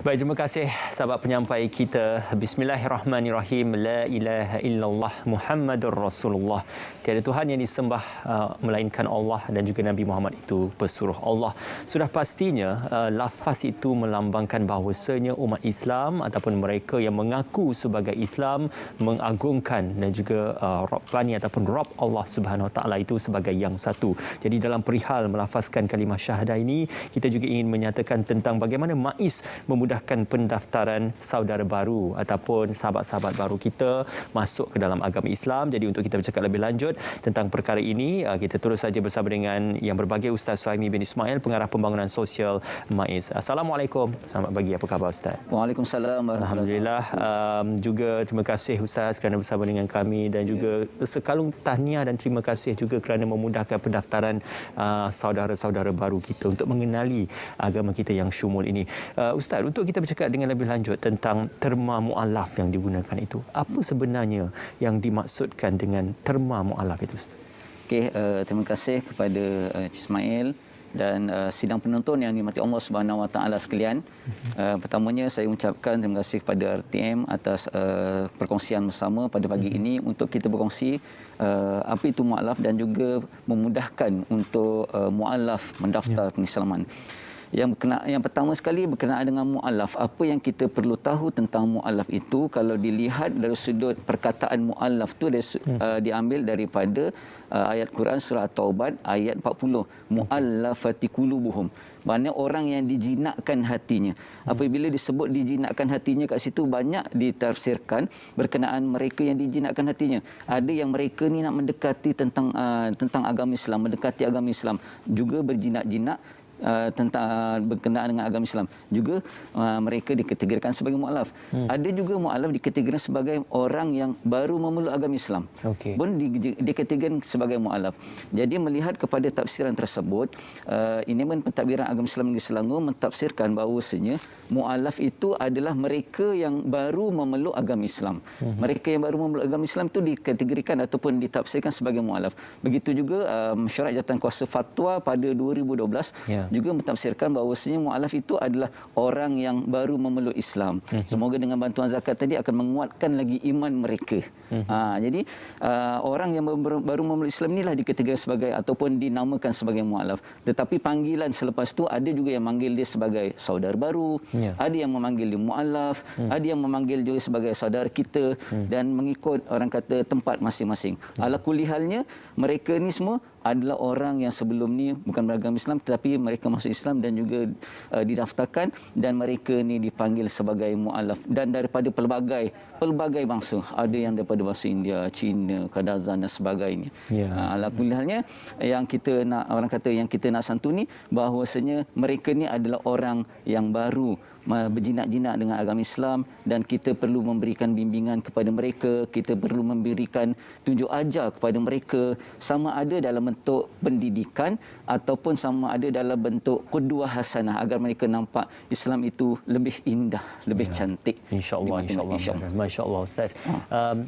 Baik, terima kasih sahabat penyampai kita. Bismillahirrahmanirrahim. La ilaha illallah Muhammadur Rasulullah. Tiada Tuhan yang disembah melainkan Allah, dan juga Nabi Muhammad itu pesuruh Allah. Sudah pastinya lafaz itu melambangkan bahawasanya umat Islam ataupun mereka yang mengaku sebagai Islam mengagungkan dan juga Rabbani ataupun Rabb Allah Subhanahu Wa Taala itu sebagai yang satu. Jadi dalam perihal melafazkan kalimah syahadah ini, kita juga ingin menyatakan tentang bagaimana MAIS memudahkan pendaftaran saudara baru ataupun sahabat-sahabat baru kita masuk ke dalam agama Islam. Jadi untuk kita bercakap lebih lanjut tentang perkara ini, kita terus saja bersama dengan yang berbahagia Ustaz Suhaimi bin Ismail, Pengarah Pembangunan Sosial MAIS. Assalamualaikum. Selamat pagi. Apa khabar Ustaz? Waalaikumsalam. Alhamdulillah. Juga terima kasih Ustaz kerana bersama dengan kami, dan juga sekalung tahniah dan terima kasih juga kerana memudahkan pendaftaran saudara-saudara baru kita untuk mengenali agama kita yang syumul ini. Ustaz, untuk kita bercakap dengan lebih lanjut tentang terma mu'alaf yang digunakan itu, apa sebenarnya yang dimaksudkan dengan terma mu'alaf itu, Ustaz? Okey, terima kasih kepada Ismail dan sidang penonton yang dirahmati Allah Subhanahu Wa Taala sekalian. Pertamanya saya ucapkan terima kasih kepada RTM atas perkongsian bersama pada pagi ini untuk kita berkongsi apa itu mu'alaf dan juga memudahkan untuk mu'alaf mendaftar pengislaman. Yang pertama sekali berkenaan dengan mu'alaf, apa yang kita perlu tahu tentang mu'alaf itu, kalau dilihat dari sudut perkataan mu'alaf itu diambil daripada ayat Quran surah Taubat ayat 40, mu'allafati qulubuhum, maknanya orang yang dijinakkan hatinya. Apabila disebut dijinakkan hatinya, kat situ banyak ditafsirkan berkenaan mereka yang dijinakkan hatinya. Ada yang mereka ni nak mendekati tentang agama Islam, mendekati agama Islam, juga berjinak-jinak tentang berkenaan dengan agama Islam, juga mereka dikategorikan sebagai mu'alaf. Ada juga mu'alaf dikategorikan sebagai orang yang baru memeluk agama Islam, pun dikategorikan sebagai mu'alaf. Jadi melihat kepada tafsiran tersebut, ini pun pentadbiran agama Islam Negeri Selangor mentafsirkan bahawasanya mu'alaf itu adalah mereka yang baru memeluk agama Islam. Mereka yang baru memeluk agama Islam itu dikategorikan ataupun ditafsirkan sebagai mu'alaf. Begitu juga Mesyuarat Jawatankuasa Fatwa pada 2012 juga mentafsirkan bahawasanya mu'alaf itu adalah orang yang baru memeluk Islam. Semoga dengan bantuan zakat tadi akan menguatkan lagi iman mereka. Jadi orang yang baru memeluk Islam inilah dikategorikan sebagai ataupun dinamakan sebagai mu'alaf. Tetapi panggilan selepas itu ada juga yang memanggil dia sebagai saudara baru, ada yang memanggil dia mu'alaf, ada yang memanggil juga sebagai saudara kita, dan mengikut orang kata tempat masing-masing. Ala kulli halnya, mereka ni semua adalah orang yang sebelum ni bukan beragama Islam, tetapi mereka masuk Islam dan juga didaftarkan, dan mereka ni dipanggil sebagai mu'alaf, dan daripada pelbagai bangsa. Ada yang daripada bangsa India, Cina, Kadazan dan sebagainya. Ala kulli halnya, yang kita nak santuni bahawasanya mereka ni adalah orang yang baru berjinak-jinak dengan agama Islam, dan kita perlu memberikan bimbingan kepada mereka, kita perlu memberikan tunjuk ajar kepada mereka, sama ada dalam bentuk pendidikan ataupun sama ada dalam bentuk qudwah hasanah, agar mereka nampak Islam itu lebih indah, lebih cantik. InsyaAllah. Masya-Allah Ustaz.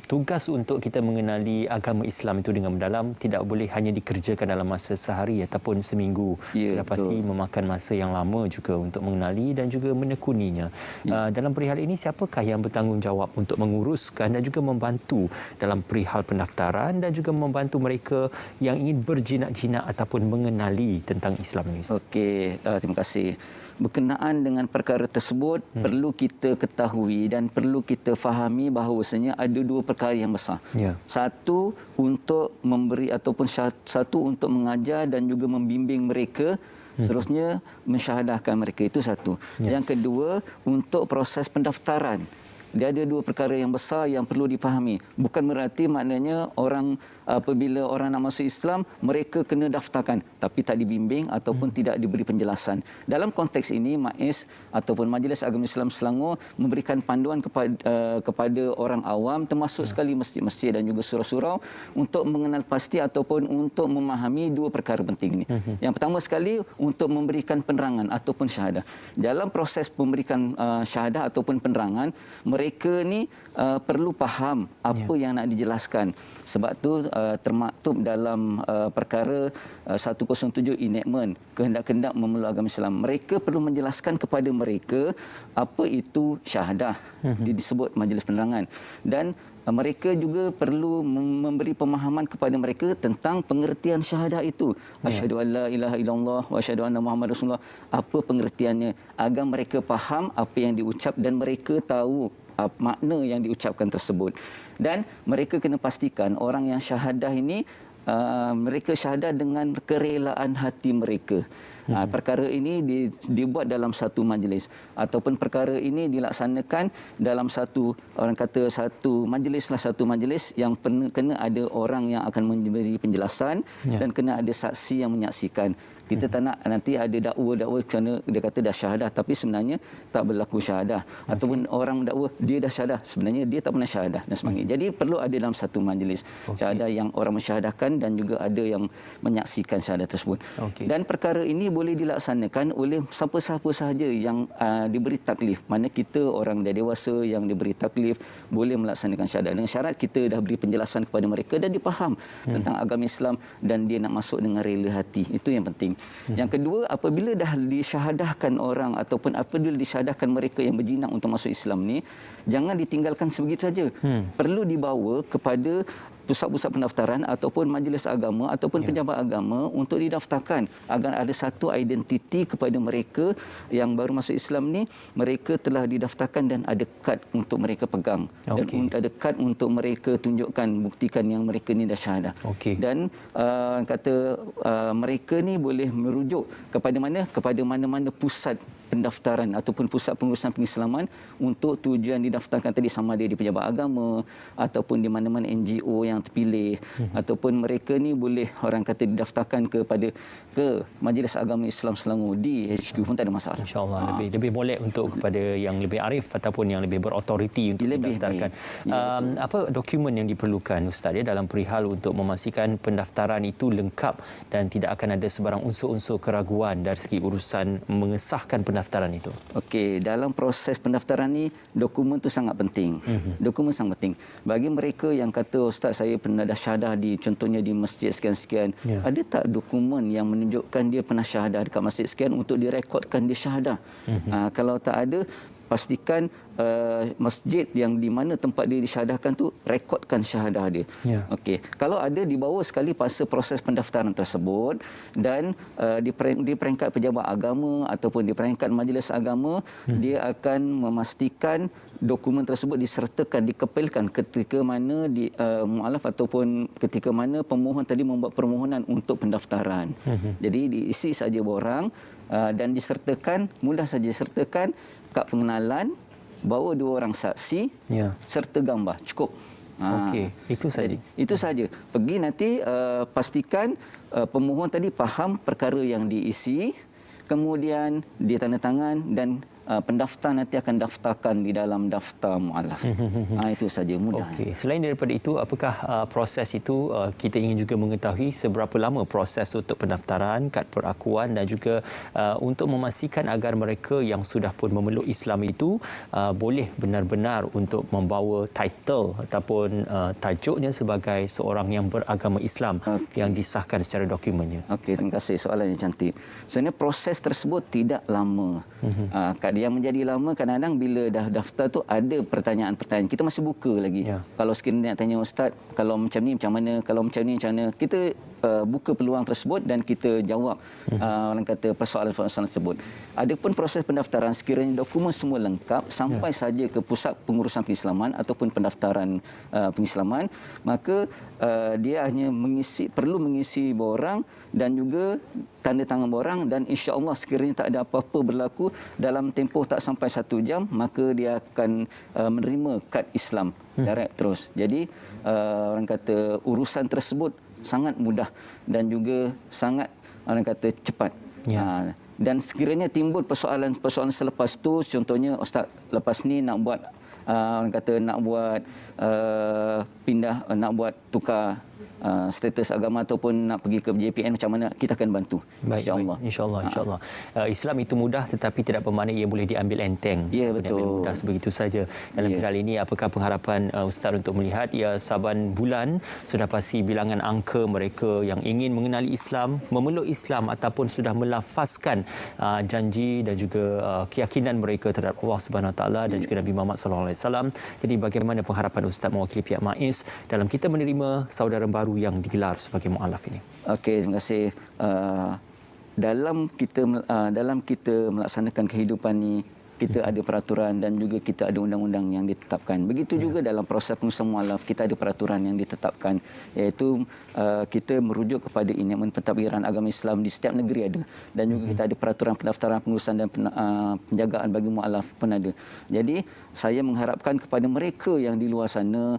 Tugas untuk kita mengenali agama Islam itu dengan mendalam tidak boleh hanya dikerjakan dalam masa sehari ataupun seminggu. Sudah pasti memakan masa yang lama juga untuk mengenali dan juga menekuninya. Dalam perihal ini, siapakah yang bertanggungjawab untuk menguruskan dan juga membantu dalam perihal pendaftaran dan juga membantu mereka yang ingin berjinak-jinak ataupun mengenali tentang Islam ini? Okey, terima kasih. Berkenaan dengan perkara tersebut, perlu kita ketahui dan perlu kita fahami bahawasanya ada dua perkara yang besar. Satu untuk memberi ataupun satu untuk mengajar dan juga membimbing mereka, seterusnya mensyahadahkan mereka, itu satu. Yang kedua, untuk proses pendaftaran. Dia ada dua perkara yang besar yang perlu dipahami. Bukan berarti maknanya apabila orang nak masuk Islam, mereka kena daftarkan, tapi tak dibimbing ataupun tidak diberi penjelasan. Dalam konteks ini, MAIS ataupun Majlis Agama Islam Selangor memberikan panduan kepada orang awam, termasuk sekali masjid-masjid dan juga surau-surau, untuk mengenal pasti ataupun untuk memahami dua perkara penting ini. Yang pertama sekali, untuk memberikan penerangan ataupun syahadah. Dalam proses memberikan syahadah ataupun penerangan, mereka ni perlu faham apa yang nak dijelaskan. Sebab tu termaktub dalam perkara 107 enactment, kehendak-kehendak memeluk agama Islam. Mereka perlu menjelaskan kepada mereka apa itu syahadah, disebut majlis penerangan, dan mereka juga perlu memberi pemahaman kepada mereka tentang pengertian syahadah itu. Asyhadu an la ilaha illallah wa asyhadu anna Muhammad Rasulullah. Apa pengertiannya, agar mereka faham apa yang diucap dan mereka tahu makna yang diucapkan tersebut. Dan mereka kena pastikan orang yang syahadah ini mereka syahadah dengan kerelaan hati mereka. Perkara ini dibuat dalam satu majlis, ataupun perkara ini dilaksanakan dalam satu, orang kata satu majlis yang kena ada orang yang akan memberi penjelasan dan kena ada saksi yang menyaksikan. Kita tak nak nanti ada dakwa kerana dia kata dah syahadah tapi sebenarnya tak berlaku syahadah, ataupun orang mendakwa dia dah syahadah sebenarnya dia tak pernah syahadah dan sebagainya. Jadi perlu ada dalam satu majlis syahadah yang orang mensyahadahkan dan juga ada yang menyaksikan syahadah tersebut. Dan perkara ini boleh dilaksanakan oleh siapa-siapa sahaja yang diberi taklif. Mana kita orang dah dewasa yang diberi taklif boleh melaksanakan syahadah dengan syarat kita dah beri penjelasan kepada mereka dan dipaham tentang agama Islam dan dia nak masuk dengan rela hati. Itu yang penting. Yang kedua, apabila dah disyahadahkan orang ataupun apabila disyahadahkan mereka yang berjinak untuk masuk Islam ni, jangan ditinggalkan sebegitu saja. Perlu dibawa kepada pusat-pusat pendaftaran ataupun majlis agama ataupun pejabat agama untuk didaftarkan agar ada satu identiti kepada mereka yang baru masuk Islam ni, mereka telah didaftarkan dan ada kad untuk mereka pegang dan ada kad untuk mereka tunjukkan, buktikan yang mereka ni dah syahadah. Dan mereka ni boleh merujuk kepada mana? Kepada mana-mana pusat pendaftaran ataupun pusat pengurusan pengislaman untuk tujuan didaftarkan tadi, sama ada di pejabat agama ataupun di mana-mana NGO yang terpilih, ataupun mereka ni boleh orang kata didaftarkan ke Majlis Agama Islam Selangor di HQ pun tak ada masalah. InsyaAllah lebih boleh untuk kepada yang lebih arif ataupun yang lebih berautoriti untuk didaftarkan. Apa dokumen yang diperlukan Ustaz dalam perihal untuk memastikan pendaftaran itu lengkap dan tidak akan ada sebarang unsur-unsur keraguan dari segi urusan mengesahkan pendaftaran itu? Dalam proses pendaftaran ni dokumen tu sangat penting. Dokumen sangat penting. Bagi mereka yang kata Ustaz saya pernah dah syahadah contohnya di masjid sekian-sekian, ada tak dokumen yang menunjukkan dia pernah syahadah dekat masjid sekian untuk direkodkan dia syahadah? Kalau tak ada, pastikan masjid yang di mana tempat dia disyahadahkan tu rekodkan syahadah dia. Kalau ada, dibawa sekali pada proses pendaftaran tersebut dan di peringkat pejabat agama ataupun di peringkat majlis agama, dia akan memastikan dokumen tersebut disertakan, dikepilkan ketika mana mualaf ataupun ketika mana pemohon tadi membuat permohonan untuk pendaftaran. Jadi diisi saja borang dan disertakan, mudah saja disertakan kad pengenalan, bawa 2 orang saksi serta gambar, cukup. Itu saja. Itu saja. Pergi nanti pastikan pemohon tadi faham perkara yang diisi, kemudian ditandatangan dan pendaftar nanti akan daftarkan di dalam daftar mualaf. Itu saja, mudah. Selain daripada itu, apakah proses itu kita ingin juga mengetahui seberapa lama proses untuk pendaftaran, kad perakuan dan juga untuk memastikan agar mereka yang sudah pun memeluk Islam itu boleh benar-benar untuk membawa title ataupun tajuknya sebagai seorang yang beragama Islam yang disahkan secara dokumennya. Terima kasih, soalan yang cantik. Sebenarnya proses tersebut tidak lama. Yang menjadi lama kadang-kadang bila dah daftar tu ada pertanyaan-pertanyaan. Kita masih buka lagi. Kalau sekiranya nak tanya Ustaz, kalau macam ni macam mana, kalau macam ni macam mana, kita buka peluang tersebut dan kita jawab orang kata persoalan-persoalan tersebut. Adapun proses pendaftaran, sekiranya dokumen semua lengkap sampai saja ke pusat pengurusan pengislaman ataupun pendaftaran pengislaman, maka dia hanya perlu mengisi borang dan juga tanda tangan borang, dan insya-Allah sekiranya tak ada apa-apa berlaku dalam tempoh tak sampai 1 jam, maka dia akan menerima kad Islam direct terus. Jadi orang kata urusan tersebut sangat mudah dan juga sangat orang kata cepat. Dan sekiranya timbul persoalan-persoalan selepas tu, contohnya Ustaz lepas ni nak buat orang kata nak buat pindah, nak buat tukar status agama ataupun nak pergi ke JPN macam mana, kita akan bantu. InsyaAllah. InsyaAllah. Islam itu mudah tetapi tidak bermakna ia boleh diambil enteng. Ya, betul. Mudah sebegitu saja. Dalam hal ini, apakah pengharapan Ustaz untuk melihat saban bulan sudah pasti bilangan angka mereka yang ingin mengenali Islam, memeluk Islam ataupun sudah melafazkan janji dan juga keyakinan mereka terhadap Allah Subhanahu Wa Taala dan juga Nabi Muhammad sallallahu alaihi wasallam. Jadi bagaimana pengharapan Ustaz mewakili pihak MAIS dalam kita menerima saudara baru yang digelar sebagai mualaf ini? Okey, terima kasih. Dalam kita melaksanakan kehidupan ni, kita ada peraturan dan juga kita ada undang-undang yang ditetapkan. Begitu juga dalam proses pengurusan mualaf, kita ada peraturan yang ditetapkan, iaitu kita merujuk kepada Inyaman Pentadbiran Agama Islam di setiap negeri ada, dan juga kita ada peraturan pendaftaran pengurusan dan penjagaan bagi mualaf pun ada. Jadi saya mengharapkan kepada mereka yang di luar sana,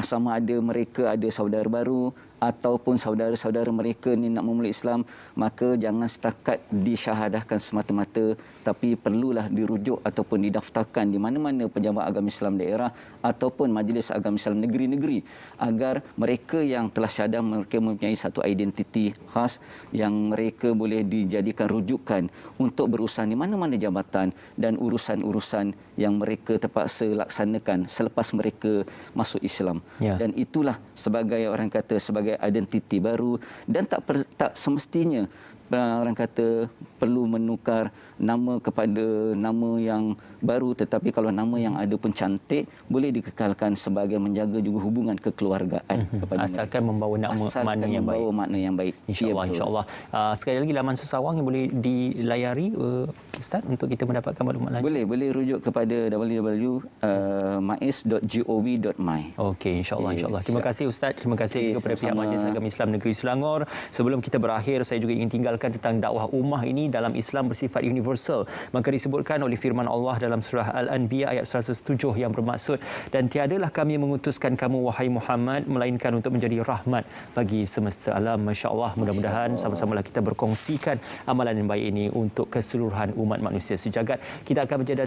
sama ada mereka ada saudara baru ataupun saudara-saudara mereka ni nak memeluk Islam, maka jangan setakat disyahadahkan semata-mata, tapi perlulah dirujuk ataupun didaftarkan di mana-mana pejabat agama Islam daerah ataupun majlis agama Islam negeri-negeri, agar mereka yang telah syahadah mereka mempunyai satu identiti khas yang mereka boleh dijadikan rujukan untuk berurusan di mana-mana jabatan dan urusan-urusan yang mereka terpaksa laksanakan selepas mereka masuk Islam. Dan itulah sebagai orang kata sebagai identiti baru, dan tak semestinya orang kata perlu menukar nama kepada nama yang baru, tetapi kalau nama yang ada pun cantik, boleh dikekalkan sebagai menjaga juga hubungan kekeluargaan kepada asalkan membawa makna yang baik. InsyaAllah, insyaAllah. Sekali lagi laman sesawang yang boleh dilayari Ustaz untuk kita mendapatkan maklumat lagi. Boleh rujuk kepada www.mais.gov.my. Okey, insyaAllah. Terima kasih Ustaz. Terima kasih juga kepada pihak Majlis Agama Islam Negeri Selangor. Sebelum kita berakhir, saya juga ingin tinggalkan tentang dakwah ummah ini dalam Islam bersifat universal. Maka disebutkan oleh firman Allah dalam surah Al-Anbiya ayat 107 yang bermaksud, dan tiadalah kami mengutuskan kamu wahai Muhammad melainkan untuk menjadi rahmat bagi semesta alam. Masya-Allah, mudah-mudahan sama-samalah kita berkongsikan amalan yang baik ini untuk keseluruhan umat manusia sejagat. Kita akan berjeda